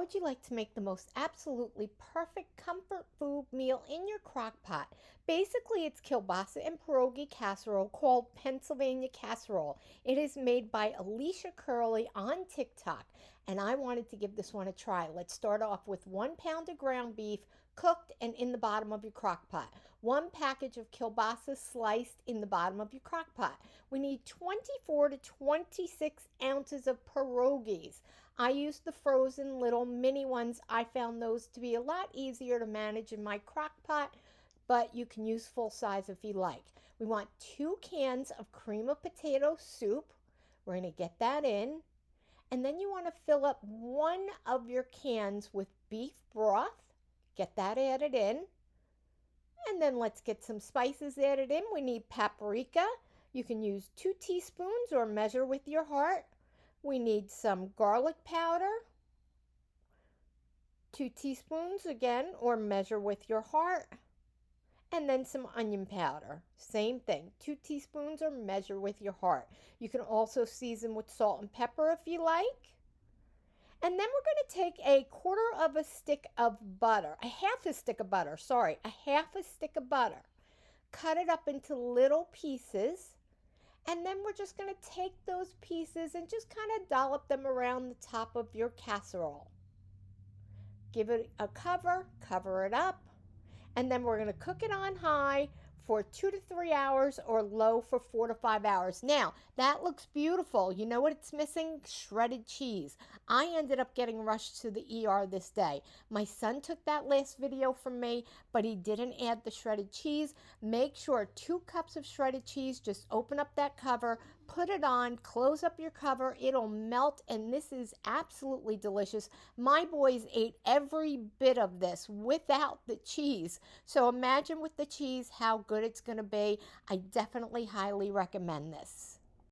would you like to make the most absolutely perfect comfort food meal in your crock pot? Basically, it's kielbasa and pierogi casserole called Pennsylvania Casserole. It is made by Alicia Curley on TikTok, and I wanted to give this one a try. Let's start off with 1 pound of ground beef cooked and in the bottom of your crock pot. 1 package of kielbasa sliced in the bottom of your crock pot. We need 24 to 26 ounces of pierogies. I used the frozen little mini ones. I found those to be a lot easier to manage in my crock pot, but you can use full size if you like. We want 2 cans of cream of potato soup. We're going to get that in. And then you want to fill up one of your cans with beef broth. Get that added in. And then let's get some spices added in. We need paprika. You can use 2 teaspoons or measure with your heart. We need some garlic powder. 2 teaspoons again, or measure with your heart. And then some onion powder. Same thing, 2 teaspoons or measure with your heart. You can also season with salt and pepper if you like. And then we're going to take a quarter of a stick of butter, a half a stick of butter, cut it up into little pieces, and then we're just going to take those pieces and just kind of dollop them around the top of your casserole. Give it a cover it up, and then we're going to cook it on high for 2 to 3 hours or low for 4 to 5 hours. Now, that looks beautiful. You know what it's missing? Shredded cheese. I ended up getting rushed to the ER this day. My son took that last video from me, but he didn't add the shredded cheese. Make sure 2 cups of shredded cheese, just open up that cover, put it on, close up your cover, it'll melt, and this is absolutely delicious. My boys ate every bit of this without the cheese. So imagine with the cheese how good it's going to be. I definitely highly recommend this.